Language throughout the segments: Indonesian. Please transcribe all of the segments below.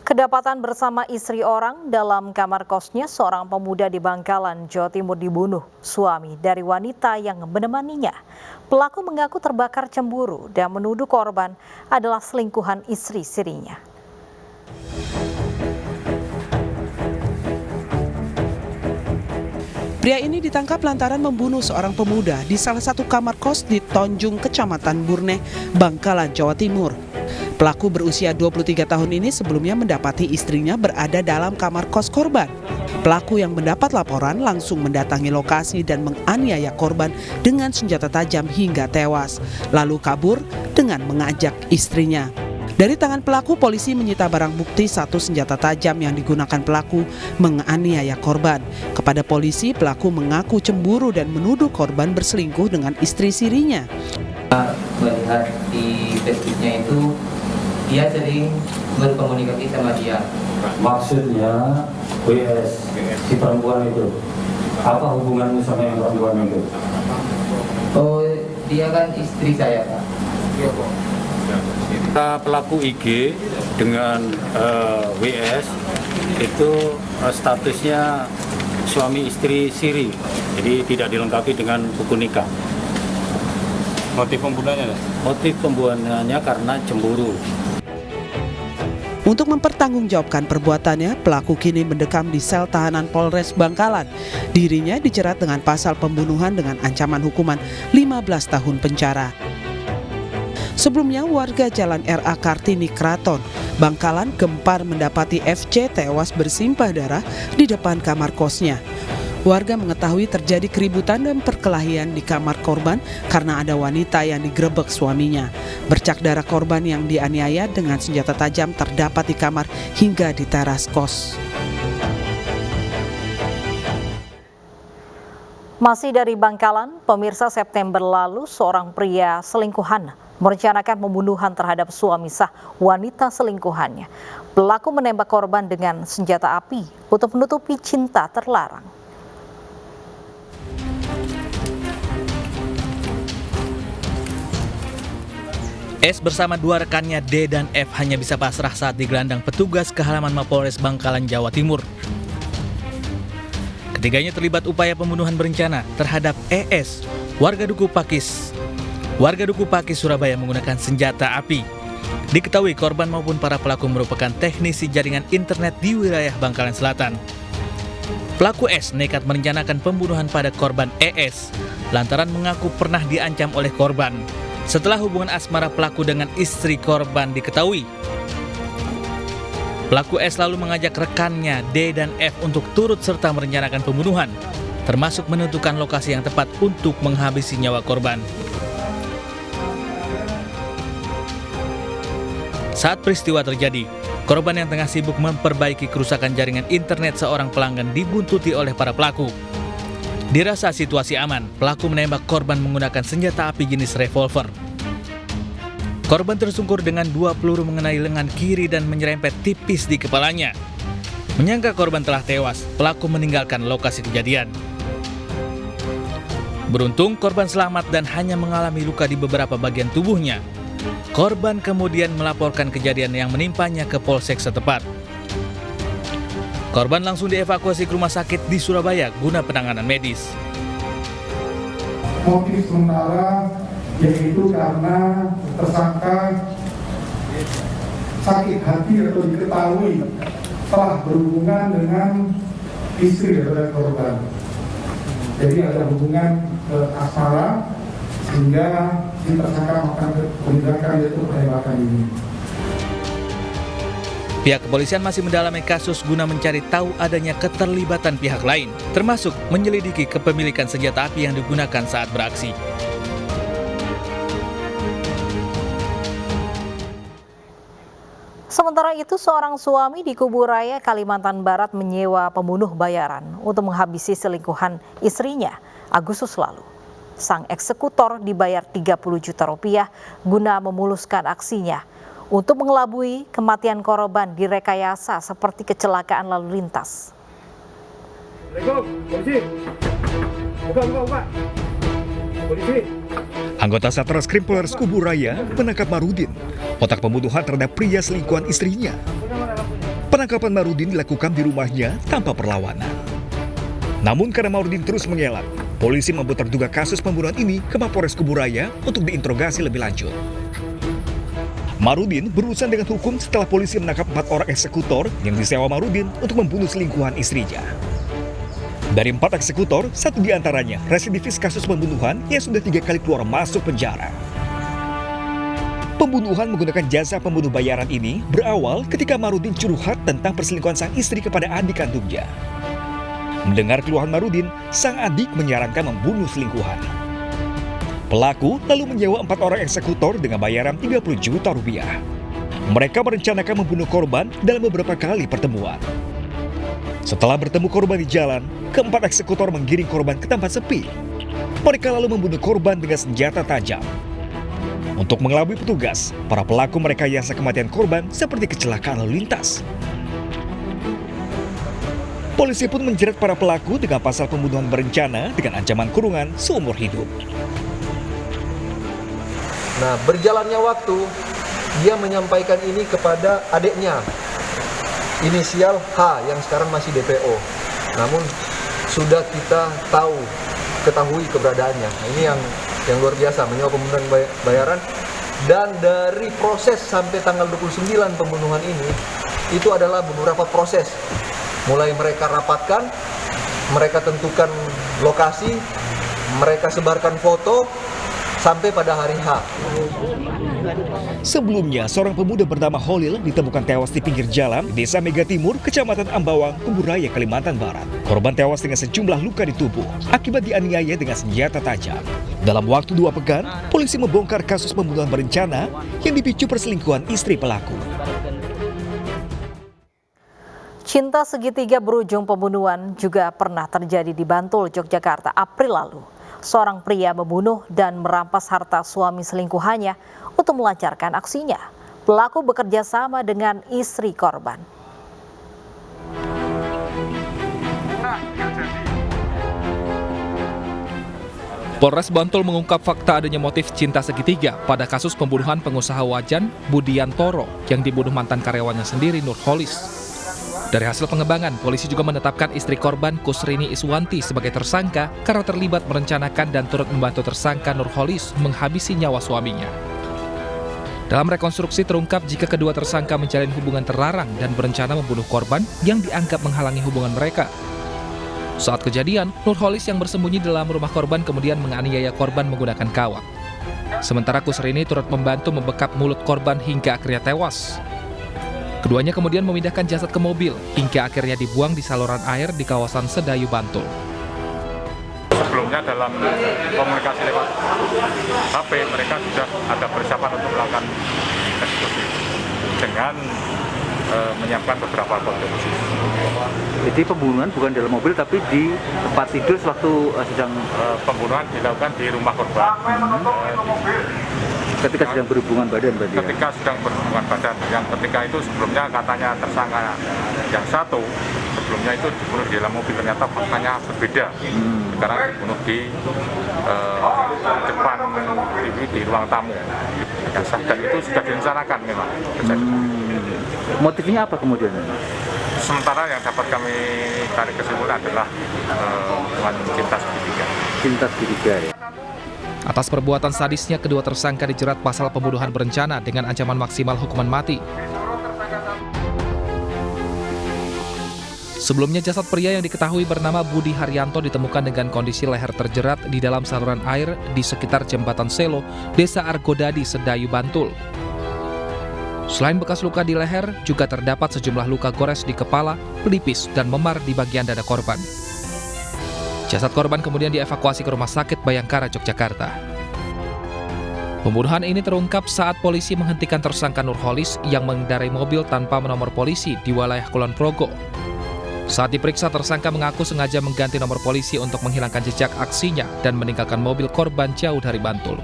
Kedapatan bersama istri orang dalam kamar kosnya, seorang pemuda di Bangkalan, Jawa Timur dibunuh suami dari wanita yang menemaninya. Pelaku mengaku terbakar cemburu dan menuduh korban adalah selingkuhan istri sirinya. Pria ini ditangkap lantaran membunuh seorang pemuda di salah satu kamar kos di Tonjung, Kecamatan Burneh, Bangkalan, Jawa Timur. Pelaku berusia 23 tahun ini sebelumnya mendapati istrinya berada dalam kamar kos korban. Pelaku yang mendapat laporan langsung mendatangi lokasi dan menganiaya korban dengan senjata tajam hingga tewas, lalu kabur dengan mengajak istrinya. Dari tangan pelaku, polisi menyita barang bukti satu senjata tajam yang digunakan pelaku menganiaya korban. Kepada polisi, pelaku mengaku cemburu dan menuduh korban berselingkuh dengan istri sirinya. Melihat di Facebooknya itu, dia sering berkomunikasi sama dia. Maksudnya, WS, si perempuan itu, apa hubunganmu sama yang perempuan itu? Oh, dia kan istri saya, Pak. Pelaku IG dengan WS itu statusnya suami istri siri, jadi tidak dilengkapi dengan buku nikah. Motif pembunuhannya? Motif pembunuhannya karena cemburu. Untuk mempertanggungjawabkan perbuatannya, pelaku kini mendekam di sel tahanan Polres Bangkalan. Dirinya dijerat dengan pasal pembunuhan dengan ancaman hukuman 15 tahun penjara. Sebelumnya, warga Jalan RA Kartini Kraton, Bangkalan gempar mendapati FC tewas bersimpah darah di depan kamar kosnya. Warga mengetahui terjadi keributan dan perkelahian di kamar korban karena ada wanita yang digerebek suaminya. Bercak darah korban yang dianiaya dengan senjata tajam terdapat di kamar hingga di teras kos. Masih dari Bangkalan, pemirsa, September lalu seorang pria selingkuhan merencanakan pembunuhan terhadap suami sah wanita selingkuhannya. Pelaku menembak korban dengan senjata api untuk menutupi cinta terlarang. S bersama dua rekannya D dan F hanya bisa pasrah saat digelandang petugas ke halaman Mapolres Bangkalan, Jawa Timur. Ketiganya terlibat upaya pembunuhan berencana terhadap ES, warga Duku Pakis, Surabaya menggunakan senjata api. Diketahui korban maupun para pelaku merupakan teknisi jaringan internet di wilayah Bangkalan Selatan. Pelaku S nekat merencanakan pembunuhan pada korban ES lantaran mengaku pernah diancam oleh korban. Setelah hubungan asmara pelaku dengan istri korban diketahui, pelaku S lalu mengajak rekannya D dan F untuk turut serta merencanakan pembunuhan, termasuk menentukan lokasi yang tepat untuk menghabisi nyawa korban. Saat peristiwa terjadi, korban yang tengah sibuk memperbaiki kerusakan jaringan internet seorang pelanggan dibuntuti oleh para pelaku. Dirasa situasi aman, pelaku menembak korban menggunakan senjata api jenis revolver. Korban tersungkur dengan 2 peluru mengenai lengan kiri dan menyerempet tipis di kepalanya. Menyangka korban telah tewas, pelaku meninggalkan lokasi kejadian. Beruntung korban selamat dan hanya mengalami luka di beberapa bagian tubuhnya. Korban kemudian melaporkan kejadian yang menimpanya ke polsek setempat. Korban langsung dievakuasi ke rumah sakit di Surabaya guna penanganan medis. Motif sementara yaitu karena tersangka sakit hati atau diketahui telah berhubungan dengan istri dari korban. Jadi ada hubungan asmara sehingga si tersangka melakukan tindakan yaitu penembakan ini. Pihak kepolisian masih mendalami kasus guna mencari tahu adanya keterlibatan pihak lain, termasuk menyelidiki kepemilikan senjata api yang digunakan saat beraksi. Sementara itu, seorang suami di Kuburaya, Kalimantan Barat menyewa pembunuh bayaran untuk menghabisi selingkuhan istrinya Agustus lalu. Sang eksekutor dibayar 30 juta rupiah guna memuluskan aksinya untuk mengelabui kematian korban di rekayasa seperti kecelakaan lalu lintas. Anggota Satreskrim Polres Kuburaya menangkap Marudin, otak pembunuhan terhadap pria selingkuhan istrinya. Penangkapan Marudin dilakukan di rumahnya tanpa perlawanan. Namun karena Marudin terus mengelak, polisi membawa terduga kasus pembunuhan ini ke Mapolres Kuburaya untuk diinterogasi lebih lanjut. Marudin berurusan dengan hukum setelah polisi menangkap 4 orang eksekutor yang disewa Marudin untuk membunuh selingkuhan istrinya. Dari 4 eksekutor, 1 diantaranya residivis kasus pembunuhan yang sudah 3 kali keluar masuk penjara. Pembunuhan menggunakan jasa pembunuh bayaran ini berawal ketika Marudin curhat tentang perselingkuhan sang istri kepada adik kandungnya. Mendengar keluhan Marudin, sang adik menyarankan membunuh selingkuhan. Pelaku lalu menyewa 4 orang eksekutor dengan bayaran 30 juta rupiah. Mereka merencanakan membunuh korban dalam beberapa kali pertemuan. Setelah bertemu korban di jalan, ke-4 eksekutor menggiring korban ke tempat sepi. Mereka lalu membunuh korban dengan senjata tajam. Untuk mengelabui petugas, para pelaku merekayasa kematian korban seperti kecelakaan lalu lintas. Polisi pun menjerat para pelaku dengan pasal pembunuhan berencana dengan ancaman kurungan seumur hidup. Nah, berjalannya waktu, dia menyampaikan ini kepada adiknya, inisial H yang sekarang masih DPO. Namun sudah kita ketahui keberadaannya. Nah, ini yang luar biasa, menyewa pembunuhan bayaran. Dan dari proses sampai tanggal 29 pembunuhan ini, itu adalah beberapa proses. Mulai mereka rapatkan, mereka tentukan lokasi, mereka sebarkan foto, sampai pada hari H. Sebelumnya, seorang pemuda bernama Holil ditemukan tewas di pinggir jalan di Desa Mega Timur, Kecamatan Ambawang, Kuburaya, Kalimantan Barat. Korban tewas dengan sejumlah luka di tubuh akibat dianiaya dengan senjata tajam. Dalam waktu 2 pekan, polisi membongkar kasus pembunuhan berencana yang dipicu perselingkuhan istri pelaku. Cinta segitiga berujung pembunuhan juga pernah terjadi di Bantul, Yogyakarta, April lalu. Seorang pria membunuh dan merampas harta suami selingkuhannya untuk melancarkan aksinya. Pelaku bekerja sama dengan istri korban. Polres Bantul mengungkap fakta adanya motif cinta segitiga pada kasus pembunuhan pengusaha wajan Budiantoro yang dibunuh mantan karyawannya sendiri, Nurholis. Dari hasil pengembangan, polisi juga menetapkan istri korban Kusrini Iswanti sebagai tersangka karena terlibat merencanakan dan turut membantu tersangka Nurholis menghabisi nyawa suaminya. Dalam rekonstruksi terungkap jika kedua tersangka menjalin hubungan terlarang dan berencana membunuh korban yang dianggap menghalangi hubungan mereka. Saat kejadian, Nurholis yang bersembunyi dalam rumah korban kemudian menganiaya korban menggunakan kawat. Sementara Kusrini turut membantu membekap mulut korban hingga akhirnya tewas. Keduanya kemudian memindahkan jasad ke mobil hingga akhirnya dibuang di saluran air di kawasan Sedayu, Bantul. Sebelumnya dalam komunikasi lewat HP, mereka sudah ada persiapan untuk melakukan eksekusi dengan menyiapkan beberapa konstruksi. Jadi pembunuhan bukan dalam mobil tapi di tempat tidur sewaktu sedang pembunuhan dilakukan di rumah korban. Ketika sedang berhubungan badan berarti ya? Ketika sedang berhubungan badan, yang ketika itu sebelumnya katanya tersangka yang satu sebelumnya itu dibunuh di dalam mobil, ternyata faktanya berbeda. Sekarang dibunuh di depan TV di ruang tamu. Dan itu sudah direncanakan memang. Motifnya apa kemudian? Sementara yang dapat kami tarik kesimpulan adalah cinta segitiga. Cinta segitiga ya. Atas perbuatan sadisnya, kedua tersangka dijerat pasal pembunuhan berencana dengan ancaman maksimal hukuman mati. Sebelumnya, jasad pria yang diketahui bernama Budi Haryanto ditemukan dengan kondisi leher terjerat di dalam saluran air di sekitar Jembatan Selo, Desa Argodadi, Sedayu, Bantul. Selain bekas luka di leher, juga terdapat sejumlah luka gores di kepala, pelipis, dan memar di bagian dada korban. Jasad korban kemudian dievakuasi ke Rumah Sakit Bayangkara, Yogyakarta. Pembunuhan ini terungkap saat polisi menghentikan tersangka Nurholis yang mengendarai mobil tanpa nomor polisi di wilayah Kulon Progo. Saat diperiksa, tersangka mengaku sengaja mengganti nomor polisi untuk menghilangkan jejak aksinya dan meninggalkan mobil korban jauh dari Bantul.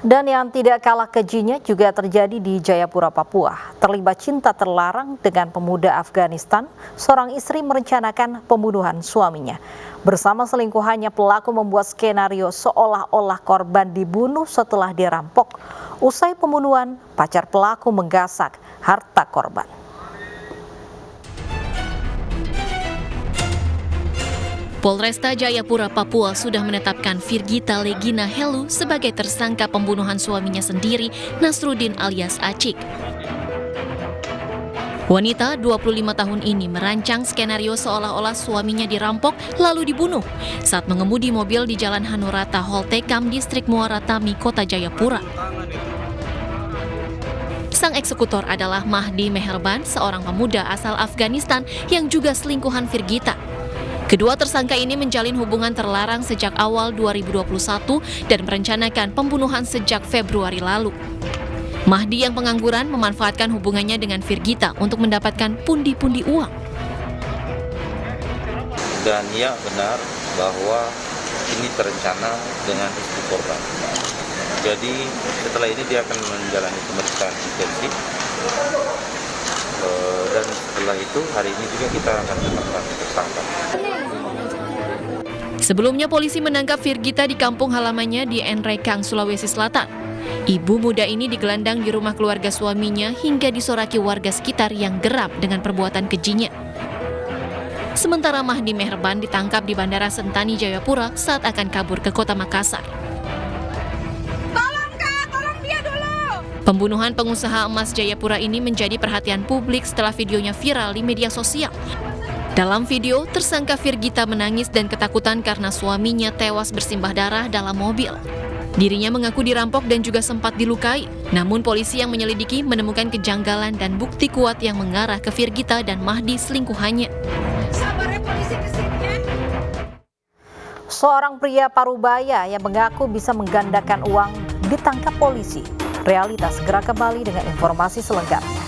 Dan yang tidak kalah kejinya juga terjadi di Jayapura, Papua. Terlibat cinta terlarang dengan pemuda Afghanistan, seorang istri merencanakan pembunuhan suaminya. Bersama selingkuhannya, pelaku membuat skenario seolah-olah korban dibunuh setelah dirampok. Usai pembunuhan, pacar pelaku menggasak harta korban. Polresta Jayapura, Papua sudah menetapkan Virgita Legina Helu sebagai tersangka pembunuhan suaminya sendiri, Nasruddin alias Acik. Wanita 25 tahun ini merancang skenario seolah-olah suaminya dirampok lalu dibunuh saat mengemudi mobil di Jalan Hanurata Holtekam, Distrik Muara Tami, Kota Jayapura. Sang eksekutor adalah Mahdi Meherban, seorang pemuda asal Afghanistan yang juga selingkuhan Virgita. Kedua tersangka ini menjalin hubungan terlarang sejak awal 2021 dan merencanakan pembunuhan sejak Februari lalu. Mahdi yang pengangguran memanfaatkan hubungannya dengan Virgita untuk mendapatkan pundi-pundi uang. Dan ya benar bahwa ini terencana dengan istri korban. Jadi setelah ini dia akan menjalani pemeriksaan intensif. Dan setelah itu hari ini juga kita akan tetapkan tersangka. Sebelumnya polisi menangkap Virgita di kampung halamannya di Enrekang, Sulawesi Selatan. Ibu muda ini digelandang di rumah keluarga suaminya hingga disoraki warga sekitar yang geram dengan perbuatan kejinya. Sementara Mahdi Meherban ditangkap di Bandara Sentani, Jayapura saat akan kabur ke Kota Makassar. Tolong dia dulu! Pembunuhan pengusaha emas Jayapura ini menjadi perhatian publik setelah videonya viral di media sosial. Dalam video, tersangka Virgita menangis dan ketakutan karena suaminya tewas bersimbah darah dalam mobil. Dirinya mengaku dirampok dan juga sempat dilukai. Namun polisi yang menyelidiki menemukan kejanggalan dan bukti kuat yang mengarah ke Virgita dan Mahdi selingkuhannya. Sabarnya polisi kesini ya. Seorang pria Parubaya yang mengaku bisa menggandakan uang ditangkap polisi. Realitas segera kembali dengan informasi selengkapnya.